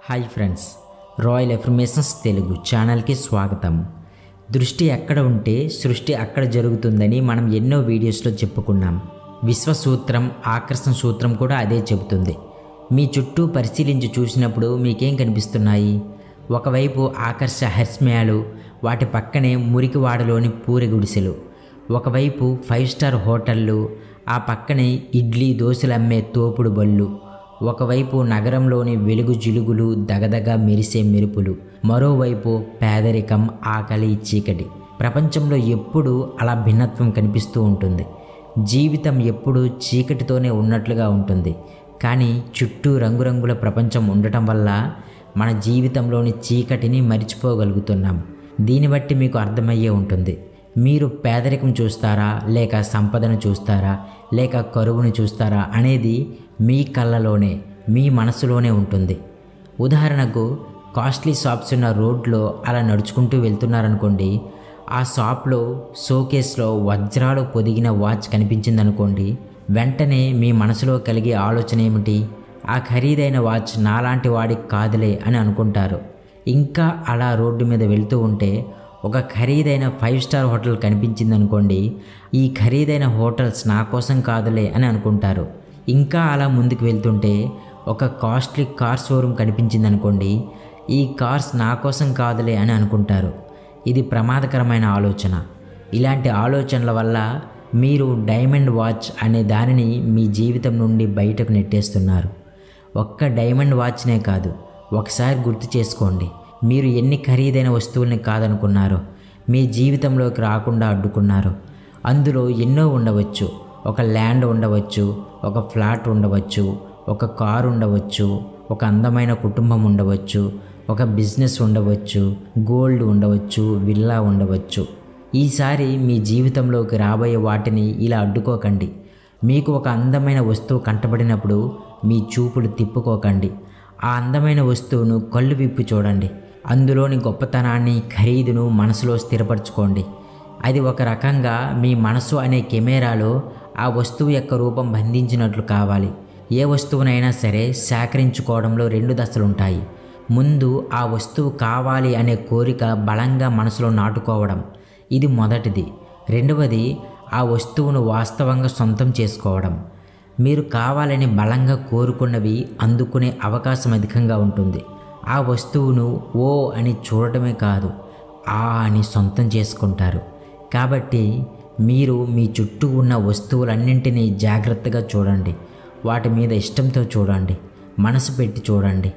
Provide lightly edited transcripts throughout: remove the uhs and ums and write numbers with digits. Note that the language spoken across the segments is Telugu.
Hi friends, royal affirmations Telugu ఛానల్కి స్వాగతం. దృష్టి ఎక్కడ ఉంటే సృష్టి అక్కడ జరుగుతుందని మనం ఎన్నో వీడియోస్లో చెప్పుకున్నాం. విశ్వసూత్రం, ఆకర్షణ సూత్రం కూడా అదే చెబుతుంది. మీ చుట్టూ పరిశీలించి చూసినప్పుడు మీకేం కనిపిస్తున్నాయి? ఒకవైపు ఆకర్ష హెర్స్మయాలు, వాటి పక్కనే మురికివాడలోని పూరి గుడిసెలు. ఒకవైపు 5 స్టార్ హోటళ్ళు, ఆ పక్కనే ఇడ్లీ దోశలు అమ్మే తోపుడు బళ్ళు. ఒకవైపు నగరంలోని వెలుగు జిలుగులు, దగదగ మెరిసే మెరుపులు. మరోవైపు పేదరికం, ఆకలి, చీకటి. ప్రపంచంలో ఎప్పుడూ అలా భిన్నత్వం కనిపిస్తూ ఉంటుంది. జీవితం ఎప్పుడూ చీకటితోనే ఉన్నట్లుగా ఉంటుంది. కానీ చుట్టూ రంగురంగుల ప్రపంచం ఉండటం వల్ల మన జీవితంలోని చీకటిని మరిచిపోగలుగుతున్నాం. దీన్ని బట్టి మీకు అర్థమయ్యే ఉంటుంది. మీరు పేదరికం చూస్తారా, లేక సంపదను చూస్తారా, లేక కరువును చూస్తారా అనేది మీ కళ్ళలోనే, మీ మనసులోనే ఉంటుంది. ఉదాహరణకు, కాస్ట్లీ షాప్స్ ఉన్న రోడ్లో అలా నడుచుకుంటూ వెళ్తున్నారనుకోండి. ఆ షాప్లో షోకేస్లో వజ్రాలు పొదిగిన వాచ్ కనిపించిందనుకోండి. వెంటనే మీ మనసులో కలిగే ఆలోచన ఏమిటి? ఆ ఖరీదైన వాచ్ నాలాంటి వాడికి కాదులే అని అనుకుంటారు. ఇంకా అలా రోడ్డు మీద వెళ్తూ ఉంటే ఒక ఖరీదైన 5 స్టార్ హోటల్ కనిపించిందనుకోండి. ఈ ఖరీదైన హోటల్స్ నా కోసం కాదులే అని అనుకుంటారు. ఇంకా అలా ముందుకు వెళ్తుంటే ఒక కాస్ట్లీ కార్ షోరూమ్ కనిపించిందనుకోండి. ఈ కార్స్ నా కోసం కాదులే అని అనుకుంటారు. ఇది ప్రమాదకరమైన ఆలోచన. ఇలాంటి ఆలోచనల వల్ల మీరు డైమండ్ వాచ్ అనే దానిని మీ జీవితం నుండి బయటకు నెట్టేస్తున్నారు. ఒక్క డైమండ్ వాచ్నే కాదు, ఒకసారి గుర్తు చేసుకోండి. మీరు ఎన్ని ఖరీదైన వస్తువుల్ని కాదనుకున్నారో, మీ జీవితంలోకి రాకుండా అడ్డుకున్నారు. అందులో ఎన్నో ఉండవచ్చు. ఒక ల్యాండ్ ఉండవచ్చు, ఒక ఫ్లాట్ ఉండవచ్చు, ఒక కారు ఉండవచ్చు, ఒక అందమైన కుటుంబం ఉండవచ్చు, ఒక బిజినెస్ ఉండవచ్చు, గోల్డ్ ఉండవచ్చు, విల్లా ఉండవచ్చు. ఈసారి మీ జీవితంలోకి రాబోయే వాటిని ఇలా అడ్డుకోకండి. మీకు ఒక అందమైన వస్తువు కంటపడినప్పుడు మీ చూపులు తిప్పుకోకండి. ఆ అందమైన వస్తువును కళ్ళు విప్పి చూడండి. అందులోని గొప్పతనాన్ని, ఖరీదును మనసులో స్థిరపరచుకోండి. అది ఒక రకంగా మీ మనసు అనే కెమెరాలో ఆ వస్తువు యొక్క రూపం బంధించినట్లు కావాలి. ఏ వస్తువునైనా సరే సేకరించుకోవడంలో 2 దశలుంటాయి. ముందు ఆ వస్తువు కావాలి అనే కోరిక బలంగా మనసులో నాటుకోవడం, ఇది మొదటిది. రెండవది ఆ వస్తువును వాస్తవంగా సొంతం చేసుకోవడం. మీరు కావాలని బలంగా కోరుకున్నవి అందుకునే అవకాశం అధికంగా ఉంటుంది. ఆ వస్తువును ఓ అని చూడటమే కాదు, ఆ అని సొంతం చేసుకుంటారు. కాబట్టి మీరు మీ చుట్టూ ఉన్న వస్తువులన్నింటినీ జాగ్రత్తగా చూడండి. వాటి మీద ఇష్టంతో చూడండి, మనసు పెట్టి చూడండి.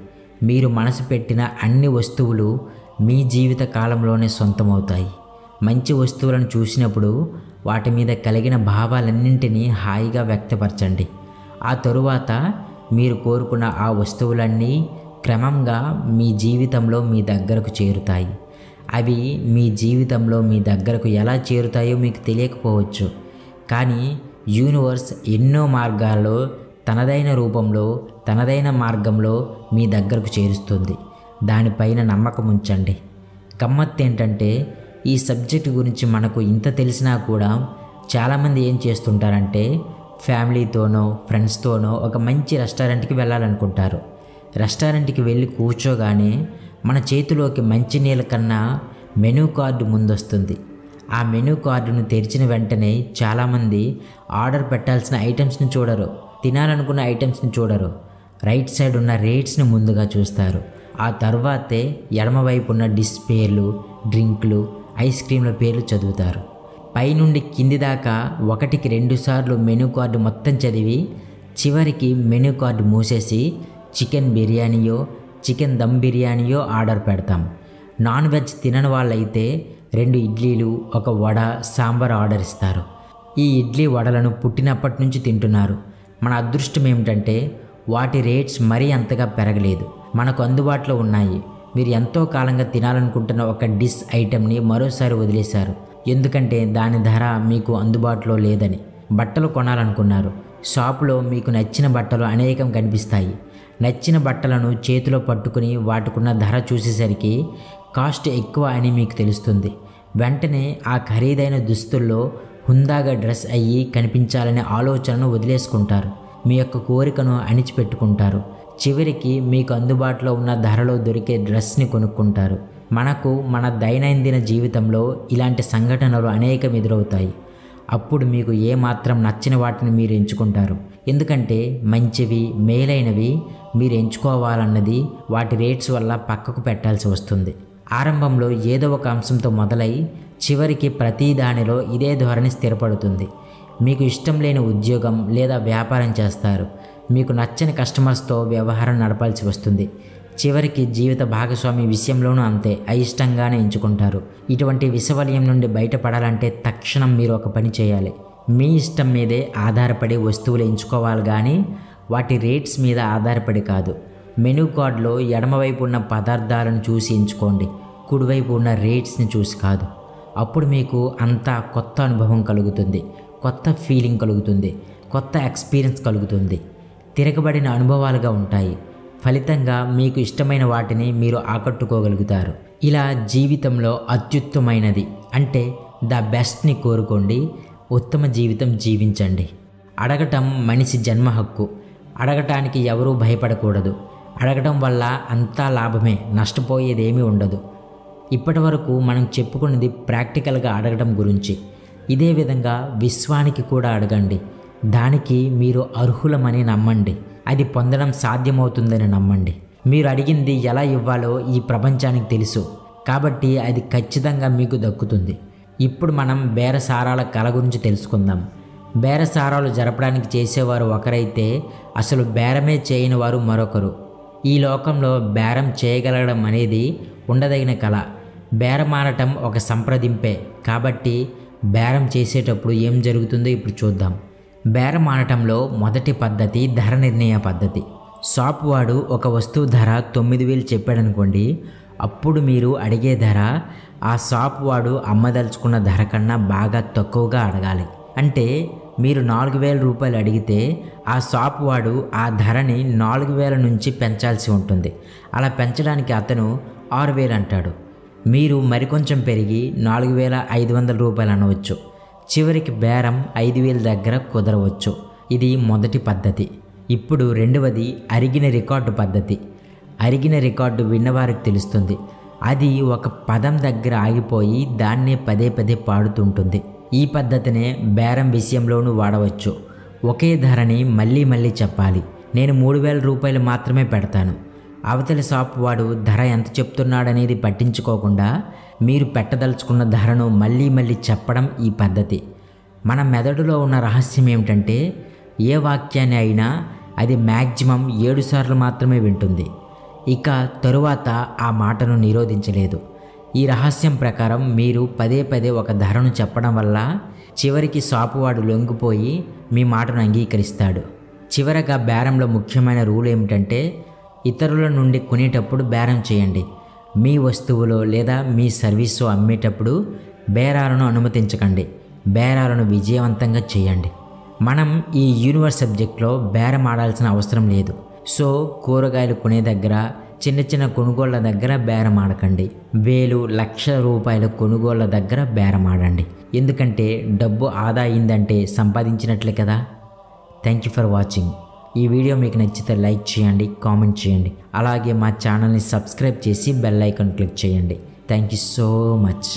మీరు మనసు పెట్టిన అన్ని వస్తువులు మీ జీవిత కాలంలోనే సొంతమవుతాయి. మంచి వస్తువులను చూసినప్పుడు వాటి మీద కలిగిన భావాలన్నింటినీ హాయిగా వ్యక్తపరచండి. ఆ తరువాత మీరు కోరుకున్న ఆ వస్తువులన్నీ క్రమంగా మీ జీవితంలో మీ దగ్గరకు చేరుతాయి. అవి మీ జీవితంలో మీ దగ్గరకు ఎలా చేరుతాయో మీకు తెలియకపోవచ్చు. కానీ యూనివర్స్ ఎన్నో మార్గాల్లో, తనదైన రూపంలో, తనదైన మార్గంలో మీ దగ్గరకు చేరుస్తుంది. దానిపైన నమ్మకం ఉంచండి. గమ్మత్తు ఏంటంటే, ఈ సబ్జెక్టు గురించి మనకు ఇంత తెలిసినా కూడా చాలామంది ఏం చేస్తుంటారంటే, ఫ్యామిలీతోనో ఫ్రెండ్స్తోనో ఒక మంచి రెస్టారెంట్కి వెళ్ళాలనుకుంటారు. రెస్టారెంట్కి వెళ్ళి కూర్చోగానే మన చేతిలోకి మంచినీళ్ళ కన్నా మెనూ కార్డు ముందొస్తుంది. ఆ మెనూ కార్డును తెరిచిన వెంటనే చాలామంది ఆర్డర్ పెట్టాల్సిన ఐటమ్స్ని చూడరు, తినాలనుకున్న ఐటమ్స్ని చూడరు. రైట్ సైడ్ ఉన్న రేట్స్ని ముందుగా చూస్తారు. ఆ తర్వాతే ఎడమవైపు ఉన్న డిష్ పేర్లు, డ్రింకులు, ఐస్ క్రీమ్ల పేర్లు చదువుతారు. పైనుండి కింది దాకా 1కి 2 సార్లు మెనూ కార్డు మొత్తం చదివి చివరికి మెనూ కార్డు మూసేసి చికెన్ బిర్యానీయో, చికెన్ దమ్ బిర్యానీయో ఆర్డర్ పెడతాం. నాన్ వెజ్ తినని వాళ్ళైతే 2 ఇడ్లీలు, ఒక వడ, సాంబార్ ఆర్డర్ ఇస్తారు. ఈ ఇడ్లీ వడలను పుట్టినప్పటి నుంచి తింటున్నారు. మన అదృష్టం ఏమిటంటే వాటి రేట్స్ మరీ అంతగా పెరగలేదు, మనకు అందుబాటులో ఉన్నాయి. మీరు ఎంతో కాలంగా తినాలనుకుంటున్న ఒక డిష్ ఐటెంని మరోసారి వదిలేశారు. ఎందుకంటే దాని ధర మీకు అందుబాటులో లేదని. బట్టలు కొనాలనుకున్నారు. షాపులో మీకు నచ్చిన బట్టలు అనేకం కనిపిస్తాయి. నచ్చిన బట్టలను చేతిలో పట్టుకుని వాటికున్న ధర చూసేసరికి కాస్ట్ ఎక్కువ అని మీకు తెలుస్తుంది. వెంటనే ఆ ఖరీదైన దుస్తుల్లో హుందాగా డ్రెస్ అయ్యి కనిపించాలనే ఆలోచనను వదిలేసుకుంటారు. మీ యొక్క కోరికను అణిచిపెట్టుకుంటారు. చివరికి మీకు అందుబాటులో ఉన్న ధరలో దొరికే డ్రెస్ని కొనుక్కుంటారు. మనకు మన దైనందిన జీవితంలో ఇలాంటి సంఘటనలు అనేకం ఎదురవుతాయి. అప్పుడు మీకు ఏమాత్రం నచ్చిన వాటిని మీరు ఎంచుకుంటారు. ఎందుకంటే మంచివి, మేలైనవి మీరు ఎంచుకోవాలన్నది వాటి రేట్స్ వల్ల పక్కకు పెట్టాల్సి వస్తుంది. ఆరంభంలో ఏదో ఒక అంశంతో మొదలై చివరికి ప్రతి దానిలో ఇదే ధోరణి స్థిరపడుతుంది. మీకు ఇష్టం లేని ఉద్యోగం లేదా వ్యాపారం చేస్తారు. మీకు నచ్చని కస్టమర్స్తో వ్యవహారం నడపాల్సి వస్తుంది. చివరికి జీవిత భాగస్వామి విషయంలోనూ అంతే, అయిష్టంగానే ఎంచుకుంటారు. ఇటువంటి విషవలయం నుండి బయటపడాలంటే తక్షణం మీరు ఒక పని చేయాలి. మీ ఇష్టం మీదే ఆధారపడి వస్తువులు ఎంచుకోవాలి, కానీ వాటి రేట్స్ మీద ఆధారపడి కాదు. మెనూ కార్డులో ఎడమవైపు ఉన్న పదార్థాలను చూసి ఎంచుకోండి, కుడివైపు ఉన్న రేట్స్ని చూసి కాదు. అప్పుడు మీకు అంతా కొత్త అనుభవం కలుగుతుంది, కొత్త ఫీలింగ్ కలుగుతుంది, కొత్త ఎక్స్పీరియన్స్ కలుగుతుంది. తిరగబడిన అనుభవాలుగా ఉంటాయి. ఫలితంగా మీకు ఇష్టమైన వాటిని మీరు ఆకట్టుకోగలుగుతారు. ఇలా జీవితంలో అత్యుత్తమైనది అంటే ద బెస్ట్ని కోరుకోండి, ఉత్తమ జీవితం జీవించండి. అడగటం మనిషి జన్మ హక్కు. అడగటానికి ఎవరూ భయపడకూడదు. అడగటం వల్ల అంతా లాభమే, నష్టపోయేదేమీ ఉండదు. ఇప్పటి వరకు మనం చెప్పుకున్నది ప్రాక్టికల్గా అడగటం గురించి. ఇదే విధంగా విశ్వానికి కూడా అడగండి. దానికి మీరు అర్హులమని నమ్మండి. అది పొందడం సాధ్యమవుతుందని నమ్మండి. మీరు అడిగింది ఎలా ఇవ్వాలో ఈ ప్రపంచానికి తెలుసు, కాబట్టి అది ఖచ్చితంగా మీకు దక్కుతుంది. ఇప్పుడు మనం బేరసారాల కళ గురించి తెలుసుకుందాం. బేరసారాలు జరపడానికి చేసేవారు ఒకరైతే అసలు బేరమే చేయని వారు మరొకరు. ఈ లోకంలో బేరం చేయగలగడం అనేది ఉండదగిన కళ. బేరమాడటం ఒక సంప్రదింపే. కాబట్టి బేరం చేసేటప్పుడు ఏం జరుగుతుందో ఇప్పుడు చూద్దాం. బేరమాడటంలో మొదటి పద్ధతి ధర నిర్ణయ పద్ధతి. షాప్ వాడు ఒక వస్తువు ధర 9,000 చెప్పాడనుకోండి, అప్పుడు మీరు అడిగే ధర ఆ షాప్ వాడు అమ్మదలుచుకున్న ధర కన్నా బాగా తక్కువగా అడగాలి. అంటే మీరు 4,000 రూపాయలు అడిగితే ఆ షాప్ వాడు ఆ ధరని 4,000 నుంచి పెంచాల్సి ఉంటుంది. అలా పెంచడానికి అతను 6,000 అంటాడు. మీరు మరికొంచెం పెరిగి 4,500 రూపాయలు అనవచ్చు. చివరికి బేరం 5,000 దగ్గర కుదరవచ్చు. ఇది మొదటి పద్ధతి. ఇప్పుడు రెండవది అరిగిన రికార్డు పద్ధతి. అరిగిన రికార్డు విన్నవారికి తెలుస్తుంది. అది ఒక పదం దగ్గర ఆగిపోయి దాన్నే పదే పదే పాడుతుంటుంది. ఈ పద్ధతినే బేరం విషయంలోనూ వాడవచ్చు. ఒకే ధరని మళ్ళీ మళ్ళీ చెప్పాలి. నేను 3,000 రూపాయలు మాత్రమే పెడతాను. అవతలి షాప్ వాడు ధర ఎంత చెప్తున్నాడనేది పట్టించుకోకుండా మీరు పెట్టదలుచుకున్న ధరను మళ్ళీ మళ్ళీ చెప్పడం ఈ పద్ధతి. మన మెదడులో ఉన్న రహస్యం ఏమిటంటే ఏ వాక్యాన్ని అయినా అది మ్యాక్సిమం 7 సార్లు మాత్రమే వింటుంది. ఇక తరువాత ఆ మాటను నిరోధించలేదు. ఈ రహస్యం ప్రకారం మీరు పదే పదే ఒక ధరను చెప్పడం వల్ల చివరికి షాపు వాడు లొంగిపోయి మీ మాటను అంగీకరిస్తాడు. చివరగా బేరంలో ముఖ్యమైన రూల్ ఏమిటంటే ఇతరుల నుండి కొనేటప్పుడు బేరం చేయండి. మీ వస్తువులో లేదా మీ సర్వీసు అమ్మేటప్పుడు బేరాలను అనుమతించకండి. బేరాలను విజయవంతంగా చేయండి. మనం ఈ యూనివర్స్ సబ్జెక్ట్లో బేరం ఆడాల్సిన అవసరం లేదు. సో కూరగాయలు కొనే దగ్గర, చిన్న చిన్న కొనుగోళ్ల దగ్గర బేరం ఆడకండి. 1,000, 1,00,000 రూపాయల కొనుగోళ్ల దగ్గర బేరం ఆడండి. ఎందుకంటే డబ్బు ఆదా అయిందంటే సంపాదించినట్లే కదా. Thank you for watching. ఈ వీడియో మీకు నచ్చితే లైక్ చేయండి, కామెంట్ చేయండి. అలాగే మా ఛానల్ని సబ్స్క్రైబ్ చేసి బెల్ ఐకాన్ క్లిక్ చేయండి. Thank you so much.